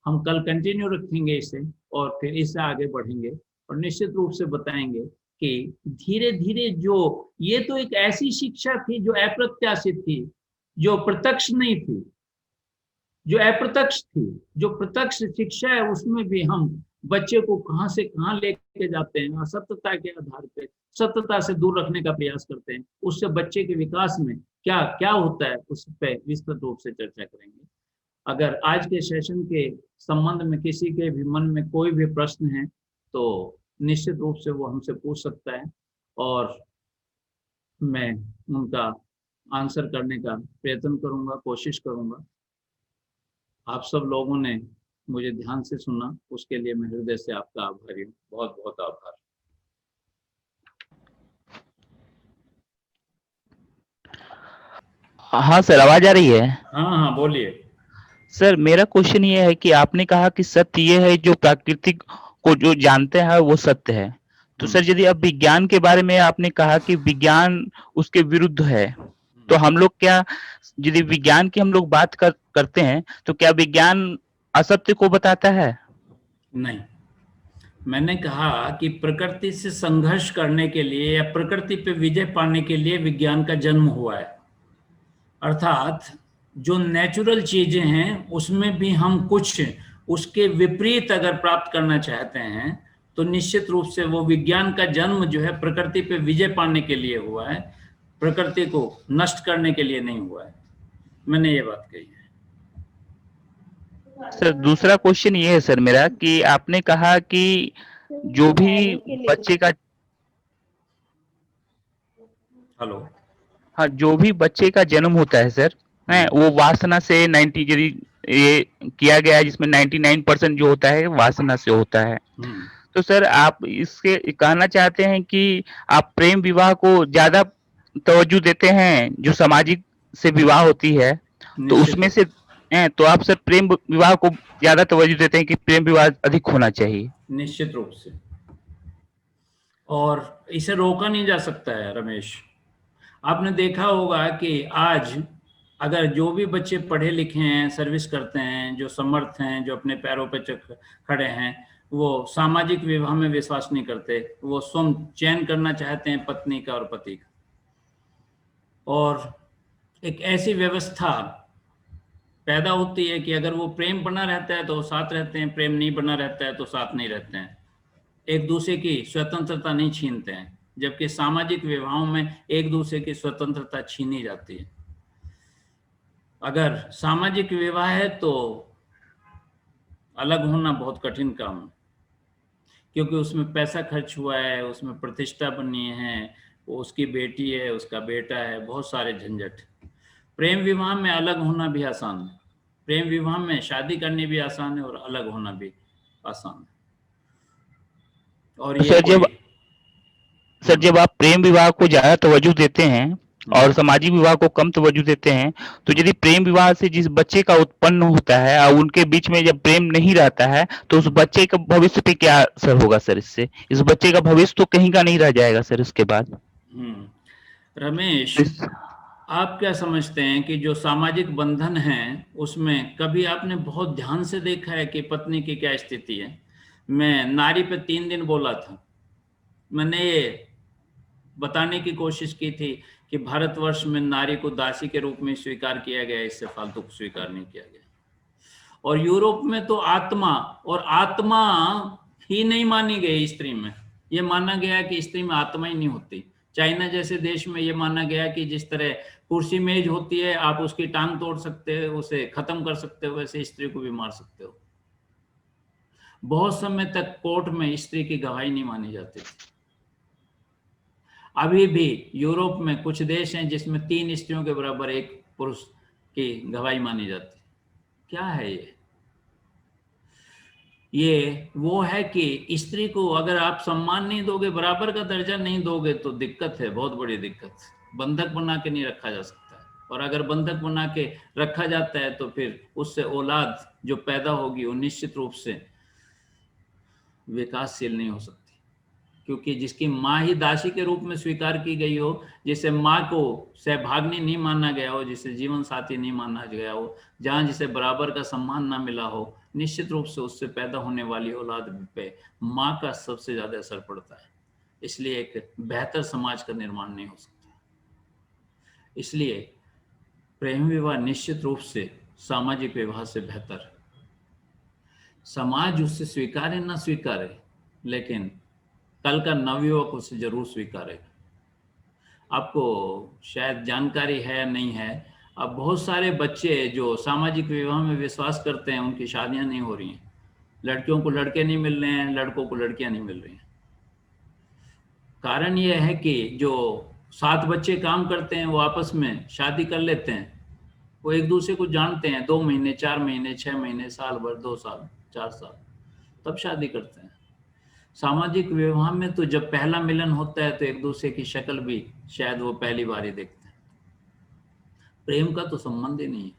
[SPEAKER 1] हम कल कंटिन्यू रखेंगे इसे और फिर इससे आगे बढ़ेंगे और निश्चित रूप से बताएंगे कि धीरे धीरे जो ये तो एक ऐसी शिक्षा थी जो अप्रत्याशित थी, जो प्रत्यक्ष नहीं थी, जो अप्रत्यक्ष थी। जो प्रत्यक्ष शिक्षा है उसमें भी हम बच्चे को कहां से कहां लेके जाते हैं, असत्यता के आधार पे सत्यता से दूर रखने का प्रयास करते हैं, उससे बच्चे के विकास में क्या क्या होता है उस पर विस्तृत रूप से चर्चा करेंगे। अगर आज के सेशन के संबंध में किसी के भी मन में कोई भी प्रश्न है तो निश्चित रूप से वो हमसे पूछ सकता है और मैं उनका आंसर करने का प्रयत्न करूंगा, कोशिश करूंगा। आप सब लोगों ने मुझे ध्यान से सुना, उसके लिए मैं हृदय से आपका आभारी हूँ। बहुत बहुत आभार।
[SPEAKER 2] हाँ सर, आवाज आ रही है?
[SPEAKER 1] हाँ हाँ बोलिए।
[SPEAKER 2] सर मेरा क्वेश्चन ये है कि आपने कहा कि सत्य ये है जो प्राकृतिक को जो जानते हैं वो सत्य है। तो सर यदि अब विज्ञान के बारे में आपने कहा कि विज्ञान उसके विरुद्ध है, तो हम लोग क्या, यदि विज्ञान की हम लोग बात करते हैं तो क्या विज्ञान असत्य को बताता है?
[SPEAKER 1] नहीं, मैंने कहा कि प्रकृति से संघर्ष करने के लिए या प्रकृति पे विजय पाने के लिए विज्ञान का जन्म हुआ है। अर्थात जो नेचुरल चीजें हैं उसमें भी हम कुछ उसके विपरीत अगर प्राप्त करना चाहते हैं तो निश्चित रूप से वो विज्ञान का जन्म जो है प्रकृति पे विजय पाने के लिए हुआ है, प्रकृति को नष्ट करने के लिए नहीं हुआ है। मैंने ये बात कही है।
[SPEAKER 2] सर दूसरा क्वेश्चन ये है सर मेरा कि आपने कहा कि जो भी बच्चे का,
[SPEAKER 1] हेलो,
[SPEAKER 2] हाँ, जो भी बच्चे का जन्म होता है सर, है वो वासना से 90 यदि ये किया गया है जिसमें 99% जो होता है वासना से होता है। तो सर आप इसके कहना चाहते हैं कि आप प्रेम विवाह को ज्यादा तवज्जो देते हैं जो सामाजिक से विवाह होती है, तो उसमें से तो आप सर प्रेम विवाह को ज्यादा तवज्जो देते हैं कि प्रेम विवाह अधिक होना चाहिए?
[SPEAKER 1] निश्चित रूप से, और इसे रोका नहीं जा सकता है रमेश। आपने देखा होगा कि आज अगर जो भी बच्चे पढ़े लिखे हैं, सर्विस करते हैं, जो समर्थ हैं, जो अपने पैरों पर खड़े हैं, वो सामाजिक विवाह में विश्वास नहीं करते। वो स्वयं चयन करना चाहते हैं पत्नी का और पति का। और एक ऐसी व्यवस्था पैदा होती है कि अगर वो प्रेम बना रहता है तो साथ रहते हैं, प्रेम नहीं बना रहता है तो साथ नहीं रहते हैं, एक दूसरे की स्वतंत्रता नहीं छीनते हैं। जबकि सामाजिक विवाहों में एक दूसरे की स्वतंत्रता छीनी जाती है। अगर सामाजिक विवाह है तो अलग होना बहुत कठिन काम है, क्योंकि उसमें पैसा खर्च हुआ है, उसमें प्रतिष्ठा बनी है, वो उसकी बेटी है, उसका बेटा है, बहुत सारे झंझट। प्रेम विवाह में अलग होना भी आसान है, प्रेम विवाह में शादी करनी भी आसान है और अलग होना भी आसान है। और ये
[SPEAKER 2] सर जब आप प्रेम विवाह को ज्यादा तवज्जो देते हैं और सामाजिक विवाह को कम तवज्जो देते हैं, तो यदि प्रेम विवाह से जिस बच्चे का उत्पन्न होता है और उनके बीच में जब प्रेम नहीं रहता है तो उस बच्चे का भविष्य पे क्या असर होगा सर? इससे इस बच्चे का भविष्य तो कहीं का नहीं रह जाएगा सर इसके बाद।
[SPEAKER 1] रमेश, आप क्या समझते हैं कि जो सामाजिक बंधन है उसमें कभी आपने बहुत ध्यान से देखा है कि पत्नी की क्या स्थिति है? मैं नारी पे 3 दिन बोला था। मैंने ये बताने की कोशिश की थी कि भारतवर्ष में नारी को दासी के रूप में स्वीकार किया गया, इससे फालतू को स्वीकार नहीं किया गया। और यूरोप में तो आत्मा, और आत्मा ही नहीं मानी गई स्त्री में। ये माना गया कि स्त्री में आत्मा ही नहीं होती। चाइना जैसे देश में ये माना गया कि जिस तरह कुर्सी मेज होती है, आप उसकी टांग तोड़ सकते हो, उसे खत्म कर सकते हो, वैसे स्त्री को भी मार सकते हो। बहुत समय तक कोर्ट में स्त्री की गवाही नहीं मानी जाती थी। अभी भी यूरोप में कुछ देश हैं जिसमें 3 स्त्रियों के बराबर एक पुरुष की गवाही मानी जाती है। क्या है ये वो है कि स्त्री को अगर आप सम्मान नहीं दोगे, बराबर का दर्जा नहीं दोगे, तो दिक्कत है, बहुत बड़ी दिक्कत। बंधक बना के नहीं रखा जा सकता। और अगर बंधक बना के रखा जाता है तो फिर उससे औलाद जो पैदा होगी वो निश्चित रूप से विकासशील नहीं हो सकती, क्योंकि जिसकी माँ ही दासी के रूप में स्वीकार की गई हो, जिसे माँ को सहभागिनी नहीं माना गया हो, जिसे जीवन साथी नहीं माना गया हो, जहाँ जिसे बराबर का सम्मान ना मिला हो, निश्चित रूप से उससे पैदा होने वाली औलाद पे माँ का सबसे ज्यादा असर पड़ता है। इसलिए एक बेहतर समाज का निर्माण नहीं हो सकता। इसलिए प्रेम विवाह निश्चित रूप से सामाजिक विवाह से बेहतर है। समाज उसे स्वीकारे ना स्वीकारे, लेकिन कल का नवयुवक उसे जरूर स्वीकारेगा। आपको शायद जानकारी है या नहीं है, अब बहुत सारे बच्चे जो सामाजिक विवाह में विश्वास करते हैं उनकी शादियां नहीं हो रही हैं। लड़कियों को लड़के नहीं मिल रहे हैं, लड़कों को लड़कियां नहीं मिल रही हैं। कारण यह है कि जो 7 बच्चे काम करते हैं वो आपस में शादी कर लेते हैं। वो एक दूसरे को जानते हैं 2 महीने, 4 महीने, 6 महीने, साल भर, 2 साल, 4 साल, तब शादी करते हैं। सामाजिक विवाह में तो जब पहला मिलन होता है तो एक दूसरे की शक्ल भी शायद वो पहली बार ही देखते हैं। प्रेम का तो संबंध ही नहीं है।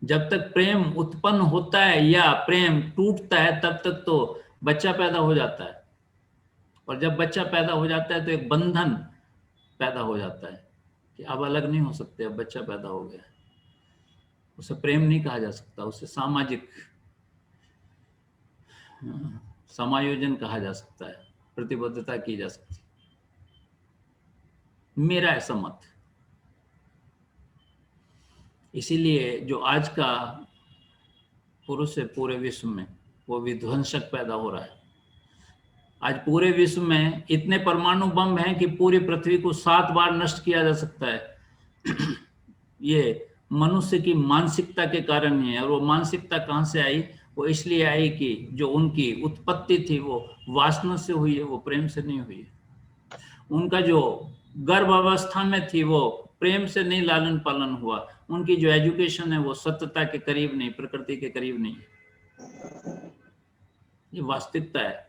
[SPEAKER 1] जब तक प्रेम उत्पन्न होता है या प्रेम टूटता है तब तक तो बच्चा पैदा हो जाता है, और जब बच्चा पैदा हो जाता है तो एक बंधन पैदा हो जाता है कि अब अलग नहीं हो सकते, अब बच्चा पैदा हो गया। उसे प्रेम नहीं कहा जा सकता, उसे सामाजिक समायोजन कहा जा सकता है, प्रतिबद्धता की जा सकती है। मेरा ऐसा मत। इसीलिए जो आज का पुरुष है पूरे विश्व में, वो विध्वंसक पैदा हो रहा है। आज पूरे विश्व में इतने परमाणु बम हैं कि पूरी पृथ्वी को 7 बार नष्ट किया जा सकता है। ये मनुष्य की मानसिकता के कारण ही है। और वो मानसिकता कहाँ से आई? वो इसलिए आई कि जो उनकी उत्पत्ति थी वो वासना से हुई है, वो प्रेम से नहीं हुई है। उनका जो गर्भ अवस्था में थी वो प्रेम से नहीं लालन पालन हुआ। उनकी जो एजुकेशन है वो सत्यता के करीब नहीं, प्रकृति के करीब नहीं है। ये वास्तविकता है।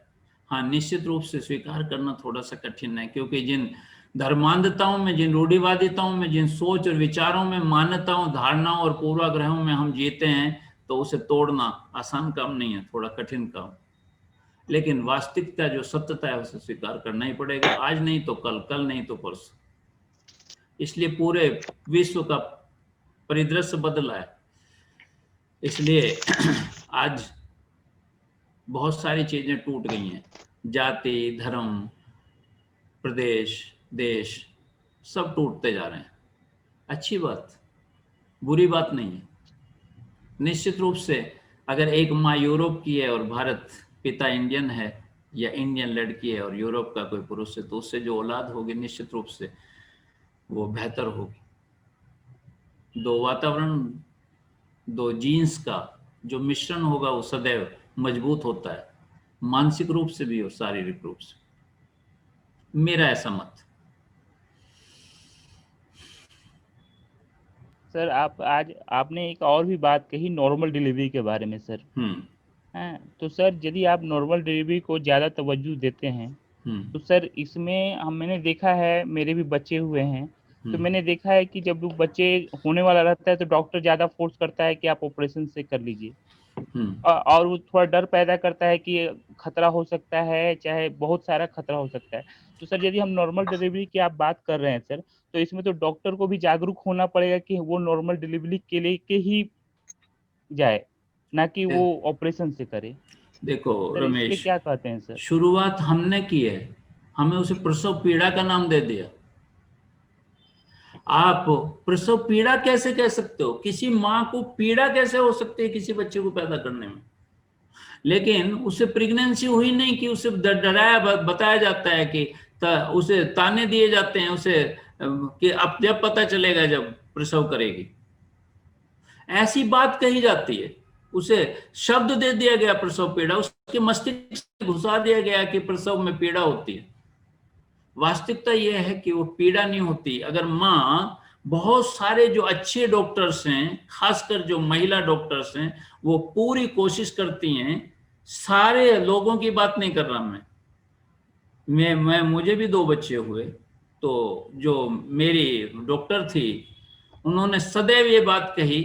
[SPEAKER 1] हाँ, निश्चित रूप से स्वीकार करना थोड़ा सा कठिन है, क्योंकि जिन धर्मांधताओं में, जिन रूढ़िवादिताओं में, जिन सोच और विचारों में, मान्यताओं, धारणाओं और पूर्वाग्रहों में हम जीते हैं, तो उसे तोड़ना आसान काम नहीं है, थोड़ा कठिन काम। लेकिन वास्तविकता जो सत्यता है उसे स्वीकार करना ही पड़ेगा, आज नहीं तो कल, कल नहीं तो परसों। इसलिए पूरे विश्व का परिदृश्य बदला है। इसलिए आज बहुत सारी चीजें टूट गई हैं। जाति, धर्म, प्रदेश, देश, सब टूटते जा रहे हैं। अच्छी बात, बुरी बात नहीं है। निश्चित रूप से अगर एक माँ यूरोप की है और भारत पिता इंडियन है, या इंडियन लड़की है और यूरोप का कोई पुरुष है, तो उससे जो औलाद होगी निश्चित रूप से वो बेहतर होगी। 2 वातावरण, 2 जीन्स का जो मिश्रण होगा वो सदैव मजबूत होता है, मानसिक रूप से भी और शारीरिक रूप से। मेरा ऐसा मत।
[SPEAKER 2] सर आप आज आपने एक और भी बात कही नॉर्मल डिलीवरी के बारे में सर। हैं, तो सर यदि आप नॉर्मल डिलीवरी को ज़्यादा तवज्जो देते हैं तो सर इसमें मैंने देखा है, मेरे भी बच्चे हुए हैं, तो मैंने देखा है कि जब बच्चे होने वाला रहता है तो डॉक्टर ज़्यादा फोर्स करता है कि आप ऑपरेशन से कर लीजिए, और वो थोड़ा डर पैदा करता है कि खतरा हो सकता है, चाहे बहुत सारा खतरा हो सकता है। तो सर यदि हम नॉर्मल डिलीवरी की आप बात कर रहे हैं सर, तो इसमें तो डॉक्टर को भी जागरूक होना पड़ेगा कि वो नॉर्मल डिलीवरी के लिए के ही जाए, ना कि वो ऑपरेशन से करे।
[SPEAKER 1] देखो
[SPEAKER 2] सर इस पे
[SPEAKER 1] रमेश,
[SPEAKER 2] क्या कहते हैं सर?
[SPEAKER 1] शुरुआत हमने की है, हमें उसे प्रसव पीड़ा का नाम दे दिया। आप प्रसव पीड़ा कैसे कह सकते हो? किसी माँ को पीड़ा कैसे हो सकती है किसी बच्चे को पैदा करने में? लेकिन उसे प्रेगनेंसी हुई नहीं कि उसे डराया बताया जाता है कि उसे ताने दिए जाते हैं उसे कि अब जब पता चलेगा जब प्रसव करेगी, ऐसी बात कही जाती है। उसे शब्द दे दिया गया प्रसव पीड़ा, उसके मस्तिष्क में घुसा दिया गया कि प्रसव में पीड़ा होती है। वास्तविकता यह है कि वो पीड़ा नहीं होती। अगर माँ, बहुत सारे जो अच्छे डॉक्टर्स हैं, खासकर जो महिला डॉक्टर्स हैं, वो पूरी कोशिश करती हैं, सारे लोगों की बात नहीं कर रहा मैं मुझे भी 2 बच्चे हुए, तो जो मेरी डॉक्टर थी उन्होंने सदैव ये बात कही,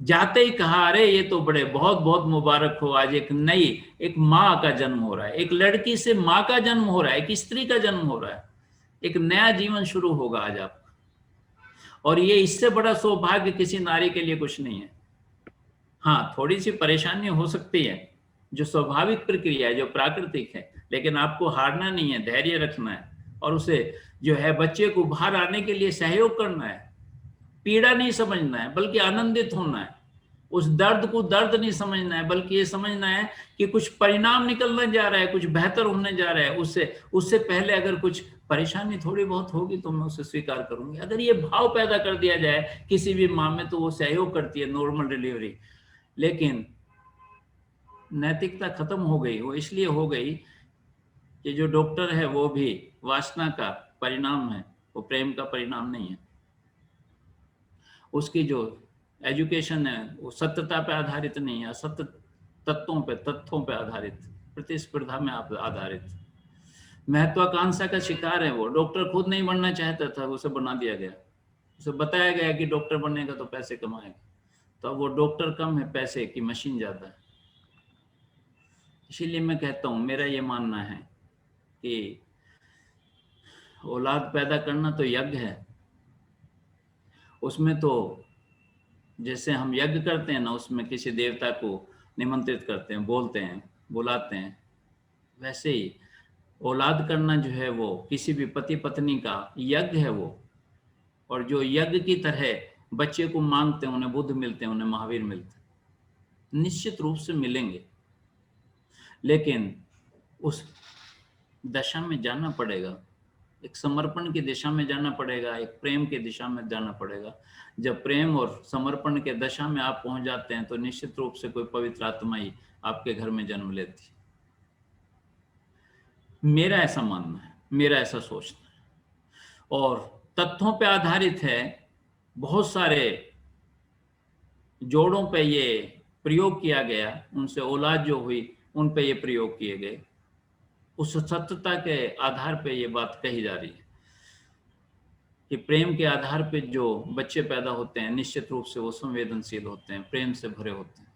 [SPEAKER 1] जाते ही कहा, अरे ये तो बड़े बहुत बहुत मुबारक हो, आज एक माँ का जन्म हो रहा है, एक लड़की से माँ का जन्म हो रहा है, एक स्त्री का जन्म हो रहा है, एक नया जीवन शुरू होगा आज आपका। और ये इससे बड़ा सौभाग्य किसी नारी के लिए कुछ नहीं है। हाँ, थोड़ी सी परेशानी हो सकती है, जो स्वाभाविक प्रक्रिया है, जो प्राकृतिक है, लेकिन आपको हारना नहीं है, धैर्य रखना है और उसे जो है बच्चे को बाहर आने के लिए सहयोग करना है। पीड़ा नहीं समझना है बल्कि आनंदित होना है। उस दर्द को दर्द नहीं समझना है बल्कि ये समझना है कि कुछ परिणाम निकलने जा रहा है, कुछ बेहतर होने जा रहा है। उससे पहले अगर कुछ परेशानी थोड़ी बहुत होगी तो मैं उसे स्वीकार करूंगी। अगर ये भाव पैदा कर दिया जाए किसी भी माँ में तो वो सहयोग करती है नॉर्मल डिलीवरी। लेकिन नैतिकता खत्म हो गई। वो इसलिए हो गई कि जो डॉक्टर है वो भी वासना का परिणाम है, वो प्रेम का परिणाम नहीं है। उसकी जो एजुकेशन है वो सत्यता पे आधारित नहीं है, असत्य तथ्यों पे आधारित, प्रतिस्पर्धा में आधारित, महत्वाकांक्षा का शिकार है। वो डॉक्टर खुद नहीं बनना चाहता था, उसे बना दिया गया। उसे बताया गया कि डॉक्टर बनेगा तो पैसे कमाएगा, तो अब वो डॉक्टर कम है, पैसे की मशीन ज्यादा है। इसीलिए मैं कहता हूँ, मेरा ये मानना है कि औलाद पैदा करना तो यज्ञ है। उसमें तो जैसे हम यज्ञ करते हैं ना, उसमें किसी देवता को निमंत्रित करते हैं, बोलते हैं, बुलाते हैं, वैसे ही औलाद करना जो है वो किसी भी पति पत्नी का यज्ञ है वो। और जो यज्ञ की तरह बच्चे को मांगते हैं, उन्हें बुद्ध मिलते हैं, उन्हें महावीर मिलते हैं, निश्चित रूप से मिलेंगे। लेकिन उस दशा में जाना पड़ेगा, एक समर्पण की दिशा में जाना पड़ेगा, एक प्रेम की दिशा में जाना पड़ेगा। जब प्रेम और समर्पण के दशा में आप पहुंच जाते हैं तो निश्चित रूप से कोई पवित्र आत्मा ही आपके घर में जन्म लेती है। मेरा ऐसा मानना है, मेरा ऐसा सोचना है। और तथ्यों पे आधारित है। बहुत सारे जोड़ों पे ये प्रयोग किया गया, उनसे औलाद जो हुई उन पे ये प्रयोग किए गए। उस सत्यता के आधार पे ये बात कही जा रही है कि प्रेम के आधार पे जो बच्चे पैदा होते हैं निश्चित रूप से वो संवेदनशील होते हैं, प्रेम से भरे होते हैं।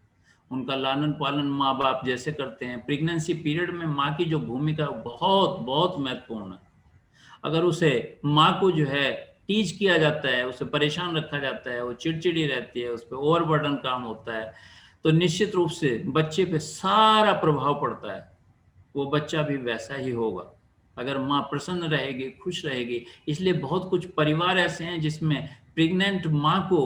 [SPEAKER 1] उनका लालन पालन माँ बाप जैसे करते हैं। प्रेगनेंसी पीरियड में माँ की जो भूमिका बहुत बहुत महत्वपूर्ण है। अगर उसे माँ को जो है टीज किया जाता है, उसे परेशान रखा जाता है, वो चिड़चिड़ी रहती है, उस पर ओवरबर्डन काम होता है, तो निश्चित रूप से बच्चे पे सारा प्रभाव पड़ता है। वो बच्चा भी वैसा ही होगा अगर माँ प्रसन्न रहेगी, खुश रहेगी। इसलिए बहुत कुछ परिवार ऐसे हैं जिसमें प्रेग्नेंट माँ को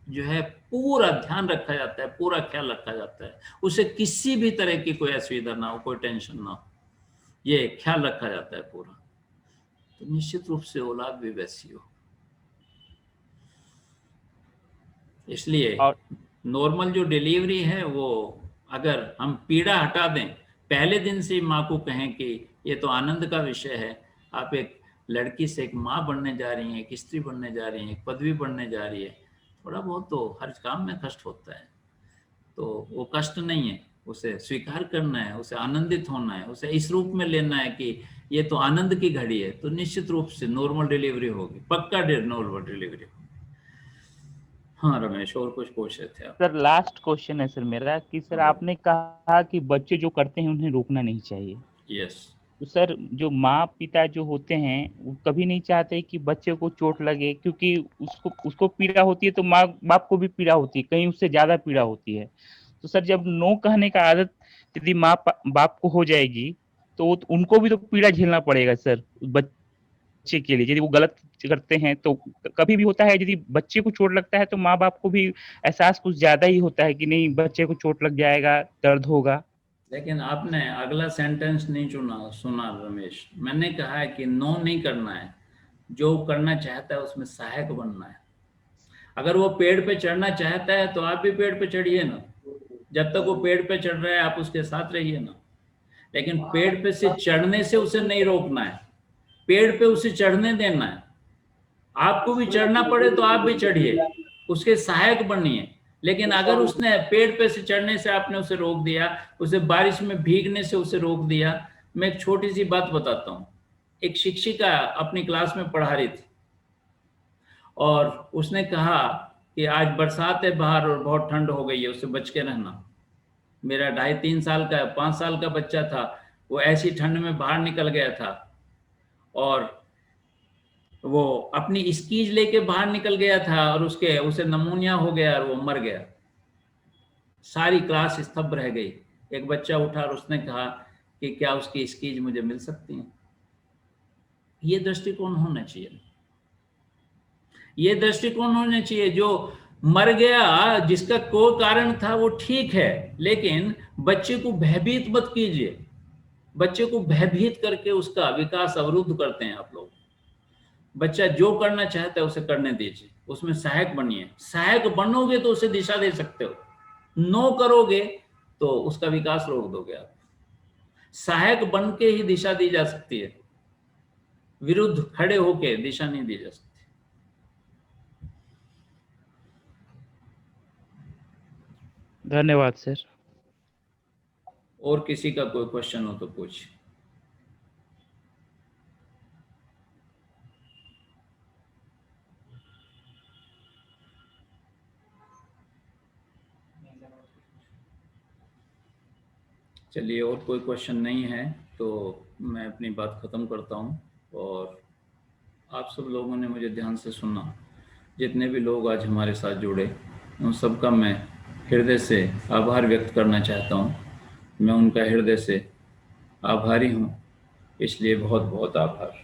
[SPEAKER 1] जो है पूरा ध्यान रखा जाता है, पूरा ख्याल रखा जाता है, उसे किसी भी तरह की कोई असुविधा ना हो, कोई टेंशन ना हो, ये ख्याल रखा जाता है पूरा। तो निश्चित रूप से औलाद भी वैसी हो। इसलिए
[SPEAKER 2] और
[SPEAKER 1] नॉर्मल जो डिलीवरी है वो अगर हम पीड़ा हटा दें, पहले दिन से माँ को कहें कि ये तो आनंद का विषय है, आप एक लड़की से एक माँ बनने जा रही हैं, एक स्त्री बनने जा रही हैं, एक पदवी बनने जा रही है। थोड़ा बहुत तो हर काम में कष्ट होता है, तो वो कष्ट नहीं है, उसे स्वीकार करना है, उसे आनंदित होना है, उसे इस रूप में लेना है कि ये तो आनंद की घड़ी है। तो निश्चित रूप से नॉर्मल डिलीवरी होगी, पक्का नॉर्मल डिलीवरी होगी। हाँ रमेश, और कुछ पूछ रहे थे आप?
[SPEAKER 2] सर लास्ट क्वेश्चन है सर मेरा कि सर आपने कहा कि बच्चे जो करते हैं उन्हें रोकना नहीं चाहिए।
[SPEAKER 1] यस।
[SPEAKER 2] तो सर जो माँ पिता जो होते हैं वो कभी नहीं चाहते कि बच्चे को चोट लगे, क्योंकि उसको पीड़ा होती है तो माँ बाप को भी पीड़ा होती है, कहीं उससे ज्यादा पीड़ा होती है। तो सर जब नो कहने का आदत यदि माँ बाप को हो जाएगी तो उनको भी तो पीड़ा झेलना पड़ेगा सर बच्चे के लिए। यदि वो गलत करते हैं तो कभी भी होता है, यदि बच्चे को चोट लगता है तो माँ बाप को भी एहसास कुछ ज्यादा ही होता है कि नहीं बच्चे को चोट लग जाएगा, दर्द होगा।
[SPEAKER 1] लेकिन आपने अगला सेंटेंस नहीं सुना रमेश। मैंने कहा है कि नो नहीं करना है, जो करना चाहता है उसमें सहायक बनना है। अगर वो पेड़ पे चढ़ना चाहता है तो आप भी पेड़ पे चढ़िए ना, जब तक वो पेड़ पे चढ़ रहा है आप उसके साथ रहिए ना। लेकिन पेड़ पे से चढ़ने से उसे नहीं रोकना है, पेड़ पे उसे चढ़ने देना है। आपको भी चढ़ना पड़े तो आप भी चढ़िए, उसके सहायक बनिए। लेकिन अगर उसने पेड़ पे से चढ़ने से आपने उसे रोक दिया, उसे बारिश में भीगने से उसे रोक दिया। मैं एक छोटी सी बात बताता हूँ। एक शिक्षिका अपनी क्लास में पढ़ा रही थी और उसने कहा कि आज बरसात है बाहर और बहुत ठंड हो गई है, उससे बच के रहना। मेरा 2.5-3 साल का 5 साल का बच्चा था, वो ऐसी ठंड में बाहर निकल गया था और वो अपनी स्कीज लेके बाहर निकल गया था और उसे नमूनिया हो गया और वो मर गया। सारी क्लास स्तब्ध रह गई। एक बच्चा उठा और उसने कहा कि क्या उसकी स्कीज मुझे मिल सकती हैं। ये दृष्टिकोण होना चाहिए, ये दृष्टिकोण होना चाहिए। जो मर गया जिसका कोई कारण था वो ठीक है, लेकिन बच्चे को भयभीत मत कीजिए। बच्चे को भयभीत करके उसका विकास अवरुद्ध करते हैं आप लोग। बच्चा जो करना चाहता है उसे करने दीजिए, उसमें सहायक बनिए। सहायक बनोगे तो उसे दिशा दे सकते हो, नो करोगे तो उसका विकास रोक दोगे आप। सहायक बन के ही दिशा दी जा सकती है, विरुद्ध खड़े होके दिशा नहीं दी जा सकती।
[SPEAKER 2] धन्यवाद सर।
[SPEAKER 1] और किसी का कोई क्वेश्चन हो तो पूछ। चलिए, और कोई क्वेश्चन नहीं है तो मैं अपनी बात ख़त्म करता हूँ। और आप सब लोगों ने मुझे ध्यान से सुना। जितने भी लोग आज हमारे साथ जुड़े, उन सबका मैं हृदय से आभार व्यक्त करना चाहता हूँ। मैं उनका हृदय से आभारी हूँ, इसलिए बहुत बहुत आभार।